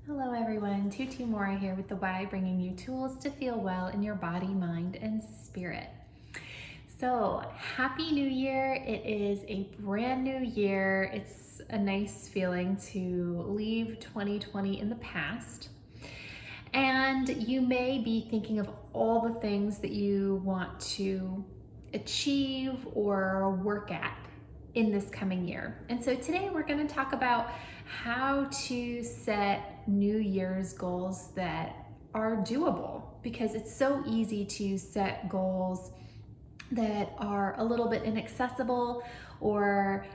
Hello everyone, Tutu Mora here with The Why, bringing you tools to feel well in your body, mind, and spirit. So, Happy New Year. It is a brand new year. It's a nice feeling to leave 2020 in the past. And you may be thinking of all the things that you want to achieve or work at in this coming year. And so today we're going to talk about how to set New Year's goals that are doable, because it's so easy to set goals that are a little bit inaccessible or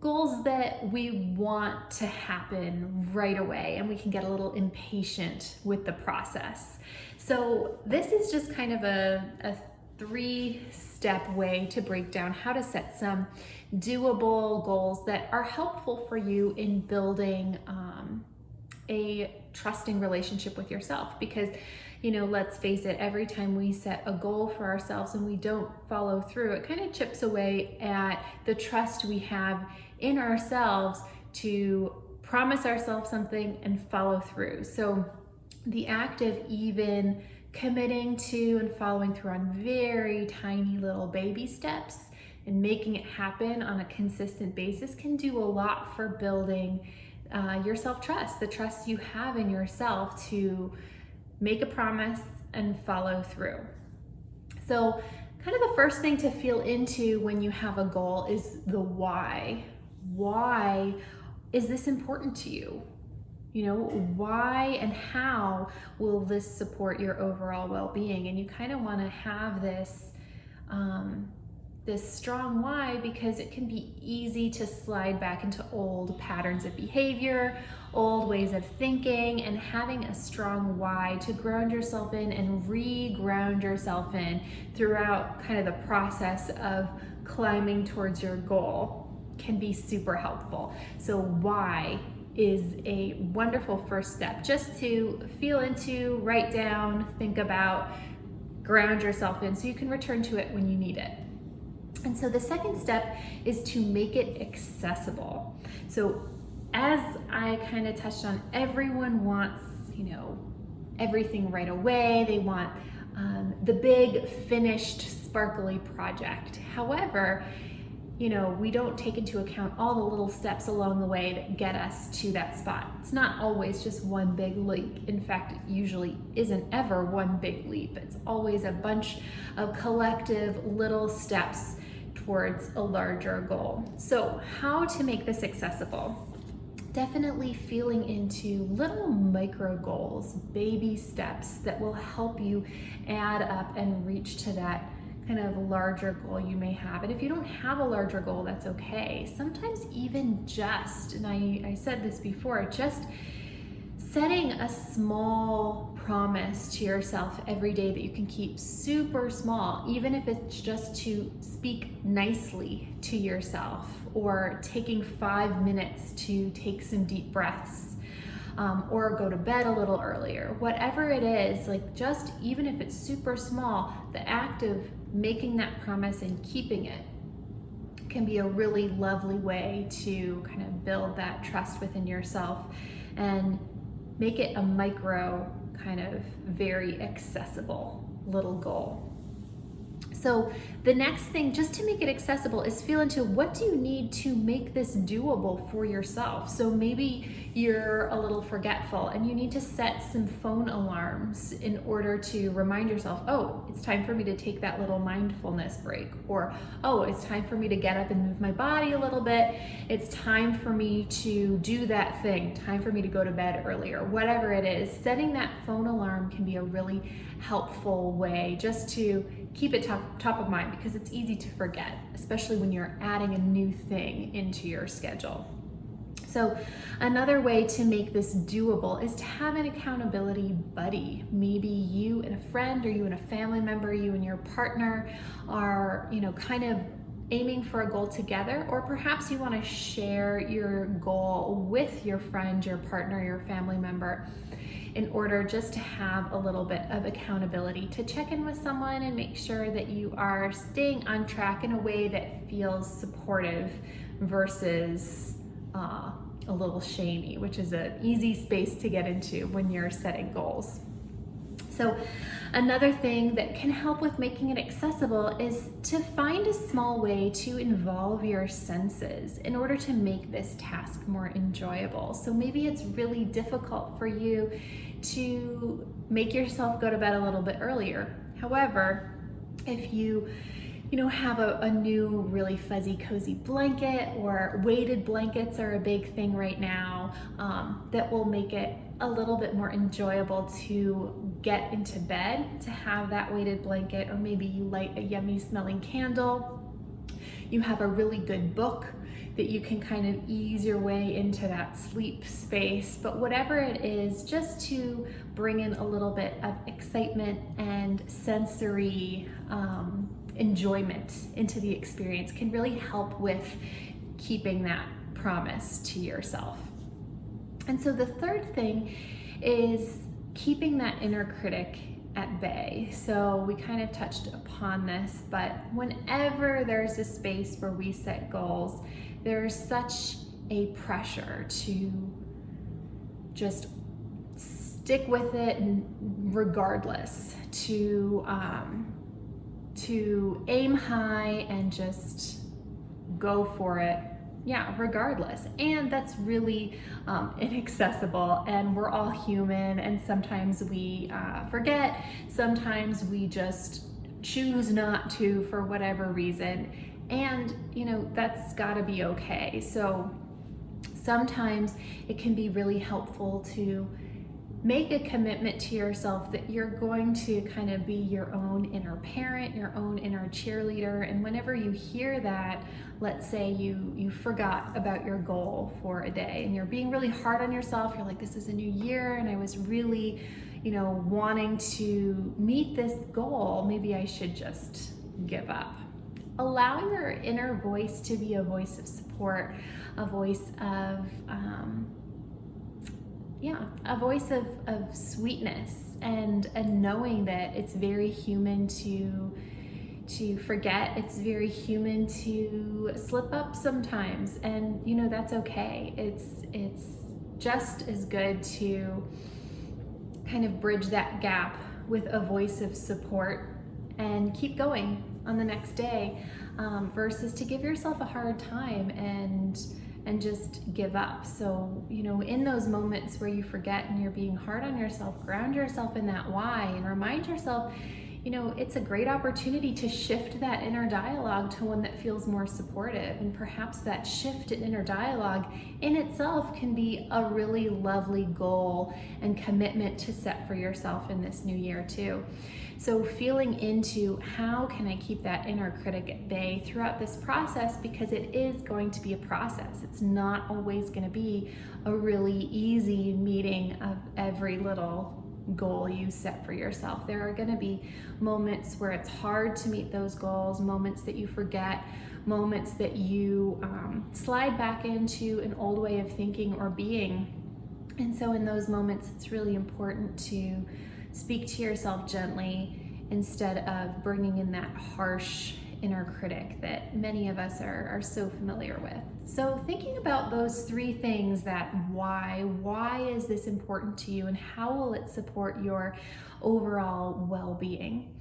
goals that we want to happen right away, and we can get a little impatient with the process. So this is just kind of a three-step way to break down how to set some doable goals that are helpful for you in building a trusting relationship with yourself. Because, let's face it, every time we set a goal for ourselves and we don't follow through, it kind of chips away at the trust we have in ourselves to promise ourselves something and follow through. So the act of even committing to and following through on very tiny little baby steps and making it happen on a consistent basis can do a lot for building your self-trust, the trust you have in yourself to make a promise and follow through. So kind of the first thing to feel into when you have a goal is the why. Why is this important to you? Why and how will this support your overall well-being? And you kind of want to have this strong why, because it can be easy to slide back into old patterns of behavior, old ways of thinking, and having a strong why to ground yourself in and re-ground yourself in throughout kind of the process of climbing towards your goal can be super helpful. So why is a wonderful first step, just to feel into, write down, think about, ground yourself in so you can return to it when you need it. And so the second step is to make it accessible. So as I kind of touched on, everyone wants, everything right away. They want the big finished sparkly project. However, we don't take into account all the little steps along the way that get us to that spot. It's not always just one big leap. In fact, it usually isn't ever one big leap. It's always a bunch of collective little steps towards a larger goal. So how to make this accessible? Definitely feeling into little micro goals, baby steps that will help you add up and reach to that kind of larger goal you may have. And if you don't have a larger goal, that's okay. Sometimes even and I said this before, just setting a small promise to yourself every day that you can keep super small, even if it's just to speak nicely to yourself, or taking 5 minutes to take some deep breaths, or go to bed a little earlier. Whatever it is, just even if it's super small, the act of making that promise and keeping it can be a really lovely way to kind of build that trust within yourself and make it a micro, kind of very accessible little goal. So the next thing, just to make it accessible, is feel into what do you need to make this doable for yourself. So maybe you're a little forgetful and you need to set some phone alarms in order to remind yourself, oh, it's time for me to take that little mindfulness break, or oh, it's time for me to get up and move my body a little bit. It's time for me to do that thing, time for me to go to bed earlier. Whatever it is, setting that phone alarm can be a really helpful way just to keep it top of mind, because it's easy to forget, especially when you're adding a new thing into your schedule. So another way to make this doable is to have an accountability buddy. Maybe you and a friend, or you and a family member, you and your partner are, kind of aiming for a goal together, or perhaps you want to share your goal with your friend, your partner, your family member, in order just to have a little bit of accountability, to check in with someone and make sure that you are staying on track in a way that feels supportive versus a little shamey, which is an easy space to get into when you're setting goals. So another thing that can help with making it accessible is to find a small way to involve your senses in order to make this task more enjoyable. So maybe it's really difficult for you to make yourself go to bed a little bit earlier. However, if you have a new really fuzzy cozy blanket, or weighted blankets are a big thing right now, that will make it a little bit more enjoyable to get into bed, to have that weighted blanket, or maybe you light a yummy smelling candle. You have a really good book that you can kind of ease your way into that sleep space. But whatever it is, just to bring in a little bit of excitement and sensory enjoyment into the experience can really help with keeping that promise to yourself. And so the third thing is keeping that inner critic at bay. So we kind of touched upon this, but whenever there's a space where we set goals, there's such a pressure to just stick with it regardless, to aim high and just go for it, regardless. And that's really inaccessible, and we're all human, and sometimes we forget, sometimes we just choose not to for whatever reason, and that's gotta be okay. So sometimes it can be really helpful to make a commitment to yourself that you're going to kind of be your own inner parent, your own inner cheerleader. And whenever you hear that, let's say you forgot about your goal for a day and you're being really hard on yourself, you're like, this is a new year and I was really, wanting to meet this goal, maybe I should just give up. Allowing your inner voice to be a voice of support, a voice of of sweetness, and knowing that it's very human to forget, it's very human to slip up sometimes, and that's okay. It's just as good to kind of bridge that gap with a voice of support and keep going on the next day, versus to give yourself a hard time and just give up. So, in those moments where you forget and you're being hard on yourself, ground yourself in that why and remind yourself, it's a great opportunity to shift that inner dialogue to one that feels more supportive. And perhaps that shift in inner dialogue in itself can be a really lovely goal and commitment to set for yourself in this new year too. So feeling into how can I keep that inner critic at bay throughout this process, because it is going to be a process. It's not always going to be a really easy meeting of every little goal you set for yourself. There are going to be moments where it's hard to meet those goals, moments that you forget, moments that you slide back into an old way of thinking or being. And so in those moments, it's really important to speak to yourself gently instead of bringing in that harsh inner critic that many of us are so familiar with. So thinking about those three things, that why is this important to you, and how will it support your overall well-being?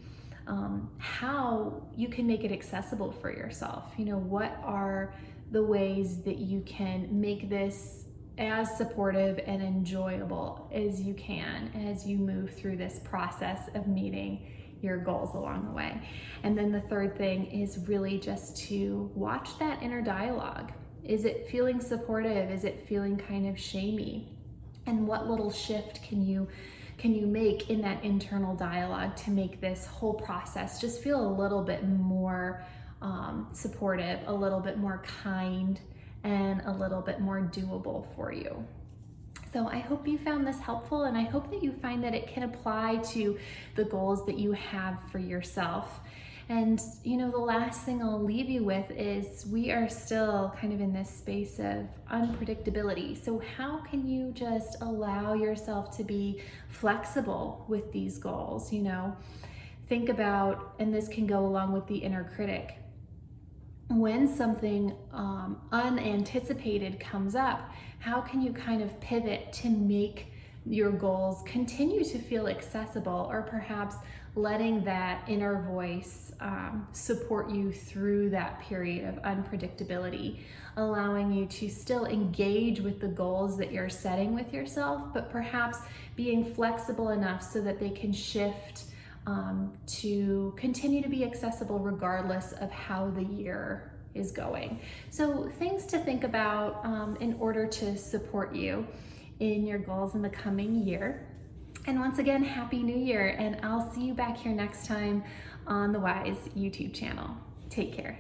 How you can make it accessible for yourself. What are the ways that you can make this as supportive and enjoyable as you can as you move through this process of meeting your goals along the way. And then the third thing is really just to watch that inner dialogue. Is it feeling supportive? Is it feeling kind of shamey? And what little shift can you make in that internal dialogue to make this whole process just feel a little bit more supportive, a little bit more kind, and a little bit more doable for you. So I hope you found this helpful, and I hope that you find that it can apply to the goals that you have for yourself. And the last thing I'll leave you with is we are still kind of in this space of unpredictability. So how can you just allow yourself to be flexible with these goals? Think about, and this can go along with the inner critic, when something unanticipated comes up, how can you kind of pivot to make your goals continue to feel accessible, or perhaps letting that inner voice support you through that period of unpredictability, allowing you to still engage with the goals that you're setting with yourself, but perhaps being flexible enough so that they can shift to continue to be accessible regardless of how the year is going. So things to think about in order to support you in your goals in the coming year. And once again, Happy New Year, and I'll see you back here next time on the Wise YouTube channel. Take care.